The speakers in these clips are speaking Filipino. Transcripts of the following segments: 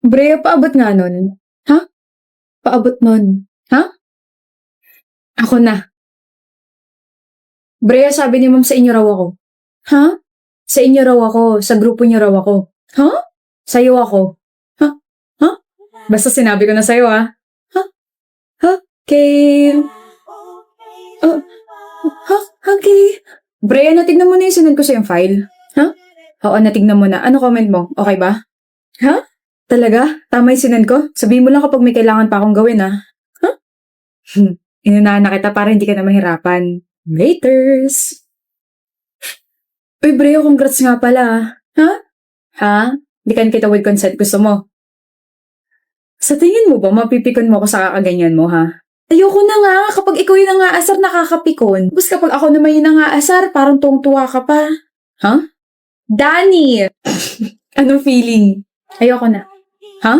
Brea, paabot nga nun. Ha? Paabot nun. Ha? Ako na. Brea, sabi ni ma'am sa inyo raw ako. Ha? Sa inyo raw ako. Sa grupo niyo raw ako. Ha? Sa'yo ako. Ha? Ha? Basta sinabi ko na sa'yo, ha? Ha? Ha? Okay. Ha? Okay. Brea, natignan mo na yung sinend ko sa yung file. Ha? Oo, natignan mo na. Ano comment mo? Okay ba? Ha? Talaga? Tama yung sinend ko? Sabihin mo lang kapag may kailangan pa akong gawin, ha? Ha? Inunahan na kita para hindi ka na mahirapan. Laters! Uy, Brea, congrats nga pala, ha? Ha? Bikan kita with consent. Gusto mo? Sa tingin mo ba, mapipikon mo ako sa kakaganyan mo, ha? Ayoko na nga, kapag ikaw yung nangaasar, nakakapikon. Tapos kapag ako naman yung nangaasar, parang tuwang-tuwa ka pa. Ha? Danny! Anong feeling? Ayoko na. Ha?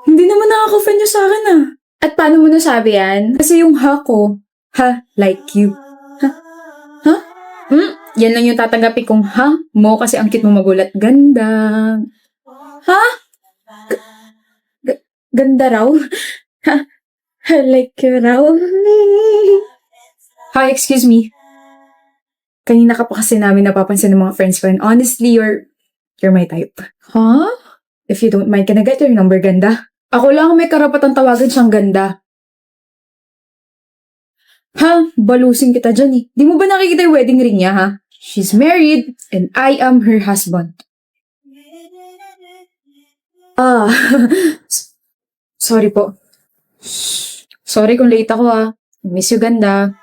Hindi naman nakaka-offend yung sa akin, ah. At paano mo nasabi yan? Kasi yung ha ko, ha, like you. Ha? Ha? Yan lang yung tatanggapin kong ha mo kasi ang cute mo magulat. Ganda. Ha? Ganda raw? Ha? Like you raw? Hi, excuse me. Kanina ka pa kasi namin napapansin ng mga friends ko and honestly, you're my type. Huh? If you don't mind, can I get your number, ganda? Ako lang may karapatang tawagan siyang ganda. Ha? Balusin kita dyan eh. Di mo ba nakikita yung wedding ring niya, ha? She's married and I am her husband. Ah, sorry po. Sorry kung late ako, ha. Miss you, ganda.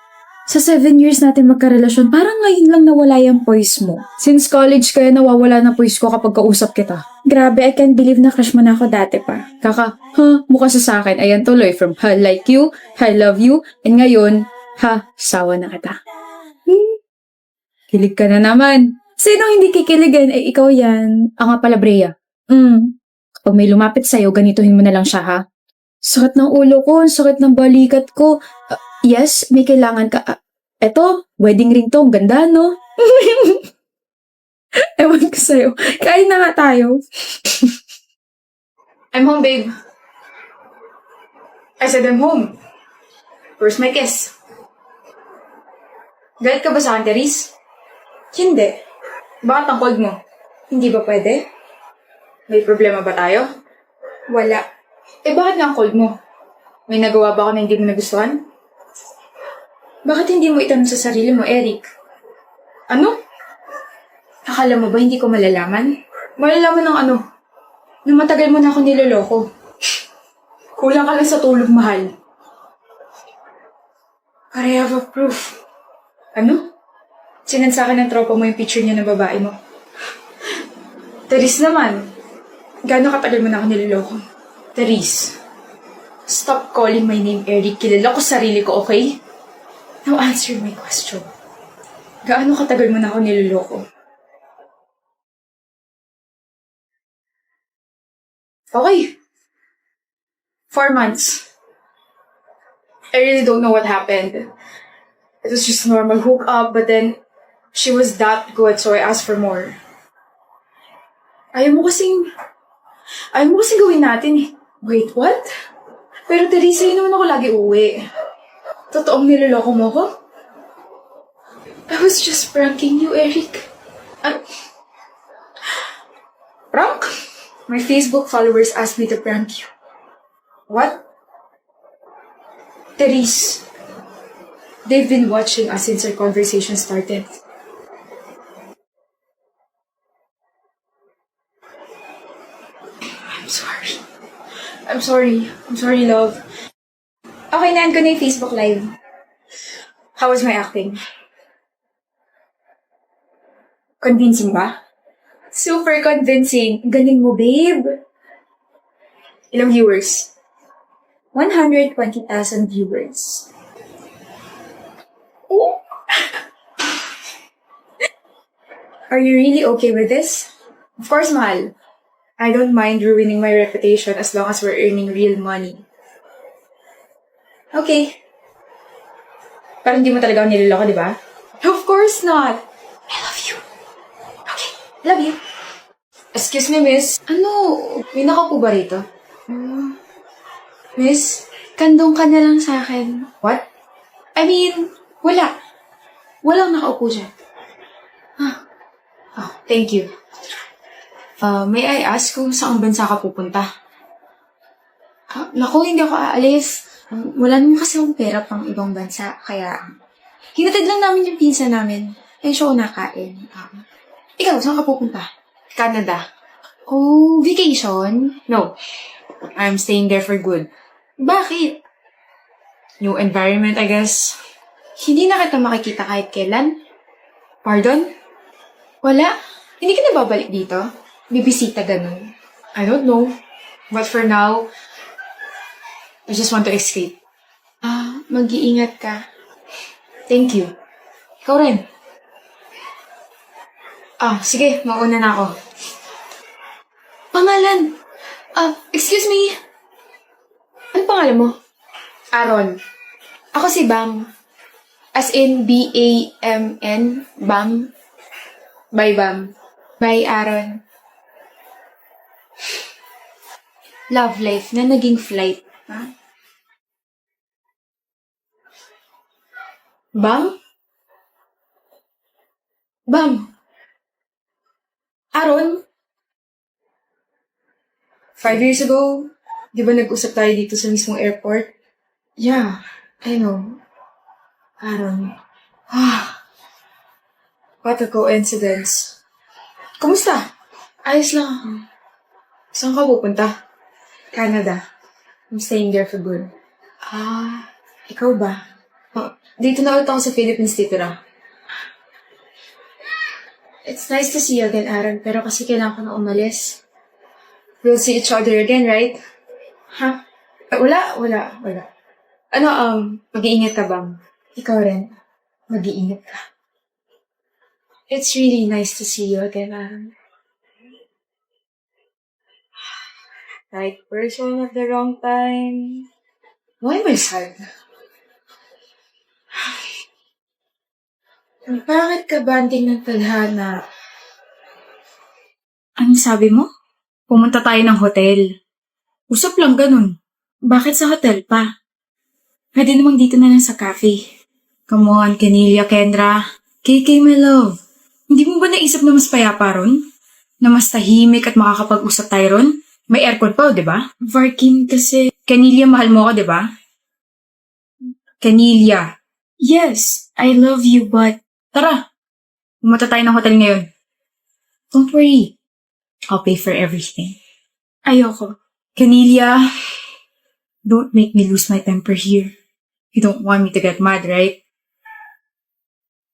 Sa 7 years natin magkarelasyon, parang ngayon lang nawala yung poise mo. Since college kaya nawawala na poise ko kapag kausap kita. Grabe, I can't believe na crush mo na ako dati pa. Kaka, mukha sa akin. Ayan tuloy, from ha, like you, I love you, and ngayon, ha, sawa na kita. Kilig ka na naman. Sinong hindi kikiligin? Eh, ikaw yan. Nga pala, Brea. Kapag may lumapit sa'yo, ganituhin mo na lang siya, ha? Sakit ng ulo ko, sakit ng balikat ko. Yes, may kailangan ka. Eto, wedding ring to. Ang ganda, no? Ewan ko sa'yo. Kain na nga tayo. I'm home, babe. I said I'm home. Where's my kiss? Galit ka ba sa akin, Therese? Hindi. Bakit ang cold mo? Hindi ba pwede? May problema ba tayo? Wala. Eh, bakit nga ang cold mo? May nagawa ba ako na hindi mo nagustuhan? Bakit hindi mo itanong sa sarili mo, Eric? Ano? Akala mo ba hindi ko malalaman? Malalaman ng ano? Na matagal mo na ako niloloko. Kulang ka lang sa tulog, mahal. But I have a proof. Ano? Sinend sa akin ng tropa mo yung picture niya ng babae mo. Therese naman. Gaano katagal mo na ako niloloko? Therese, stop calling my name Eric. Kilala ko sarili ko, okay? Now answer my question. Gaano katagal mo na ako niloloko? Okay. 4 months. I really don't know what happened. It was just a normal hookup, but then she was that good, so I asked for more. Ayaw mo kasing gawin natin eh. Wait, what? Pero Teresa, yun naman ako lagi uwi. Totoong niloloko mo ko? I was just pranking you, Eric. Prank? My Facebook followers asked me to prank you. What? Therese, they've been watching us since our conversation started. I'm sorry, love. Okay, naan ko na yung Facebook Live. How was my acting? Convincing ba? Super convincing. Galing mo, babe. Ilang viewers? 120,000 viewers. Oh. Are you really okay with this? Of course, mahal. I don't mind ruining my reputation as long as we're earning real money. Okay. Parang hindi mo talaga ako niloloko, di ba? Of course not. I love you. Okay, love you. Excuse me, miss. Ano? May nakaupo ba rito? Miss? Kandong ka na lang sa akin. What? I mean, wala. Walang nakaupo dyan. Oh, thank you. May I ask kung saan bansa ka pupunta? Naku, hindi ako aalis. Wala naman kasi akong pera pang ibang bansa. Kaya, hinatid lang namin yung pinsa namin. Ayun siya ko nakain. Ikaw, saan ka pupunta? Canada. Oh, vacation? No. I'm staying there for good. Bakit? New environment, I guess. Hindi na kita makikita kahit kailan? Pardon? Wala? Hindi ka na babalik dito? Bibisita ganun? I don't know. But for now, I just want to escape. Mag-iingat ka. Thank you. Ikaw rin. Sige, mauna na ako. Pangalan? Excuse me. Ano pangalan mo? Aaron. Ako si Bam. As in B-A-M-N. Bam. Bye, Bam. By Aaron. Love life na naging flight. Ha? Bam? Bam. Aaron? 5 years ago, di ba nag-usap tayo dito sa mismong airport? Yeah, I know. Aaron. What a coincidence. Kumusta? Ayos lang ako. Saan ka pupunta? Canada. I'm staying there for good. Ikaw ba? Dito na ulit ako sa Philippines titira. It's nice to see you again, Aaron. Pero kasi kailangan ko na umalis. We'll see each other again, right? Ha? Wala. Ano, mag-iingat ka bang? Ikaw rin. Mag-iingat ka. It's really nice to see you again, Aaron. Right person at the wrong time. Why am I sad? Bakit ka banding ng tadhana? Anong sabi mo? Pumunta tayo ng hotel. Usap lang ganun. Bakit sa hotel pa? Pwede namang dito na lang sa cafe. Come on, Canelia, Kendra. KK, my love. Hindi mo ba naisip na mas payapa ron? Na mas tahimik at makakapag-usap tayo ron? May aircon pa, di ba? Varkin kasi... Canelia, mahal mo ako, di ba? Canelia. Yes, I love you, but... Tara. Pumunta tayo ng hotel ngayon. Don't worry. I'll pay for everything. Ayoko. Canelia, don't make me lose my temper here. You don't want me to get mad, right?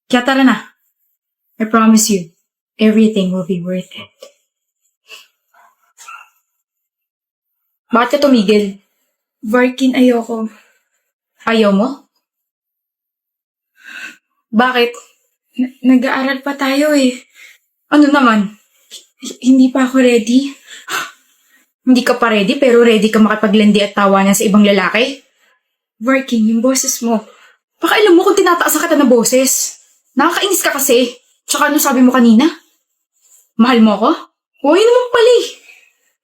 Kaya tara na. I promise you, everything will be worth it. Bakit ka tumigil? Varkin, ayoko. Ayaw mo? Bakit? Nag-aaral pa tayo eh. Ano naman? Hindi pa ako ready. Hindi ka pa ready pero ready ka makipaglandi at tawanan sa ibang lalaki? Varkin, yung boses mo. Baka alam mo kung tinataasan kita ng boses. Nakakainis ka kasi. Tsaka ano sabi mo kanina? Mahal mo ako? Huwag naman pala eh.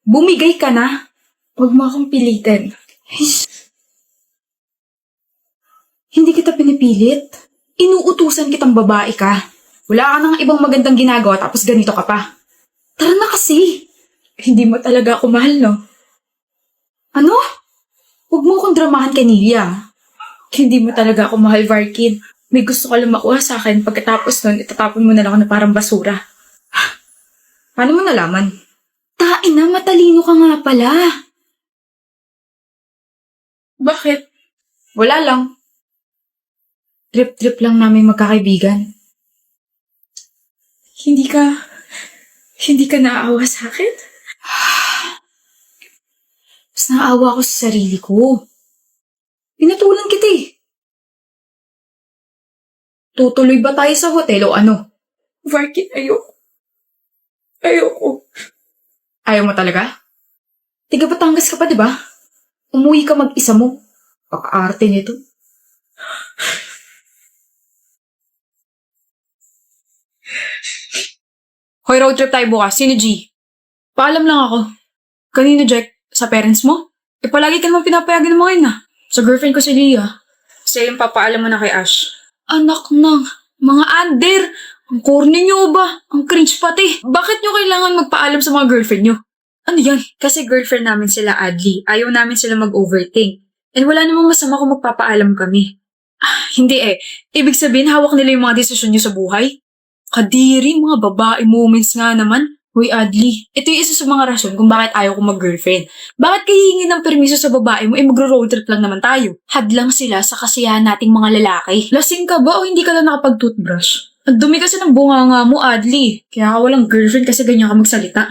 Bumigay ka na. Huwag mo akong pilitin. Hindi kita pinipilit. Inuutusan kitang babae ka. Wala ka nang ibang magandang ginagawa tapos ganito ka pa. Tara na kasi. Hindi mo talaga ako mahal, no? Ano? Huwag mo akong dramahan, Canelia. Hindi mo talaga ako mahal, Varkin. May gusto ka lang makuha sa akin. Pagkatapos nun, itatapon mo na lang ako na parang basura. Paano mo nalaman? Tain na, matalino ka nga pala. Bakit? Wala lang. Trip-trip lang namin magkakaibigan. Hindi ka naaawa sa akin? Mas naawa ako sa sarili ko. Pinatulan kita eh. Tutuloy ba tayo sa hotel o ano? Varkin, ayoko. Ayoko. Ayaw mo talaga? Tiga Batangas ka pa, di ba? Umuwi ka mag-isa mo. Paka-arte nito. Hoy, road trip tayo bukas. Sino G? Paalam lang ako. Kanino, Jack? Sa parents mo? Palagi ka naman pinapayagan ng mga yun Sa girlfriend ko si Leah. Siya yung papaalam mo na kay Ash. Anak ng mga under! Ang corny nyo ba? Ang cringe pati. Bakit nyo kailangan magpaalam sa mga girlfriend nyo? Ano yan? Kasi girlfriend namin sila, Adli. Ayaw namin sila mag-overthink. And wala namang masama kung magpapaalam kami. Hindi Ibig sabihin, hawak nila yung mga desisyon nyo sa buhay? Kadiri, mga babae moments nga naman. Uy, Adli, ito yung isa sa mga rason kung bakit ayaw ko mag-girlfriend. Bakit kayo hihingi ng permiso sa babae mo? Magro-road trip lang naman tayo. Hadlang sila sa kasiyahan nating mga lalaki. Lasing ka ba o hindi ka lang nakapag-toothbrush? Ang dumi kasi ng bunganga mo, Adli. Kaya ka walang girlfriend kasi ganyan ka magsalita.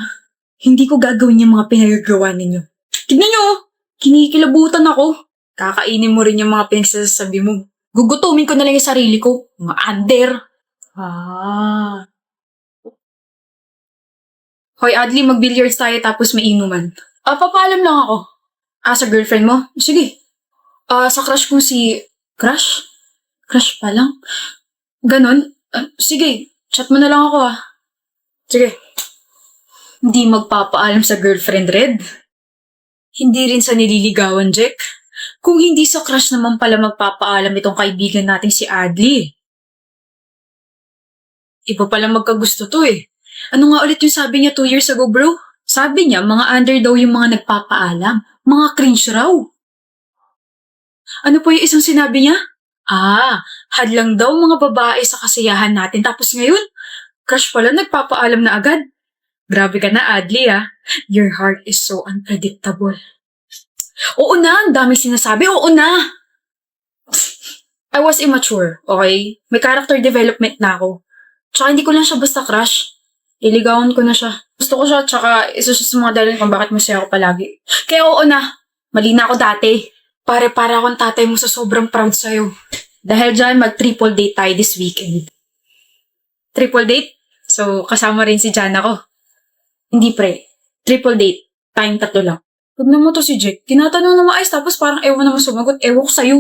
Hindi ko gagawin yung mga pinagagawa ninyo. Tignan nyo, kinikilabutan ako. Kakainin mo rin yung mga pinagsasabi mo. Gugutumin ko na lang yung sarili ko. Mga under. Hoy, Adli, mag-billiards tayo tapos may inuman. Papaalam lang ako. Sa girlfriend mo? Sige. Sa crush kong si... Crush? Crush pa lang? Ganon? Sige, chat mo na lang ako Sige. Hindi magpapaalam sa girlfriend, Red. Hindi rin sa nililigawan, Jack. Kung hindi sa crush naman pala magpapaalam itong kaibigan nating si Adli. Iba pala magkagusto to Ano nga ulit yung sabi niya 2 years ago, bro? Sabi niya, mga under daw yung mga nagpapaalam. Mga cringe raw. Ano po yung isang sinabi niya? Hadlang daw mga babae sa kasiyahan natin. Tapos ngayon, crush pala nagpapaalam na agad. Grabe ka na, Adli Your heart is so unpredictable. Oo na, ang daming sinasabi. Oo na! I was immature, okay? May character development na ako. Tsaka hindi ko lang siya basta crush. Iligawan ko na siya. Gusto ko siya, tsaka isa siya sa mga dahilan kung bakit masaya ako palagi. Kaya oo na, mali na ako dati. Para akong tatay mo sa sobrang proud sa'yo. Dahil dyan, mag-triple date tayo this weekend. Triple date? So, kasama rin si Jana ko. Hindi pre, triple date. Tayong 3 lang. Huwag naman to si Jack. Tinatanong na maayos tapos parang ewan naman sumagot. Ewan ko sa'yo.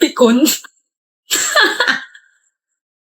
Pikon.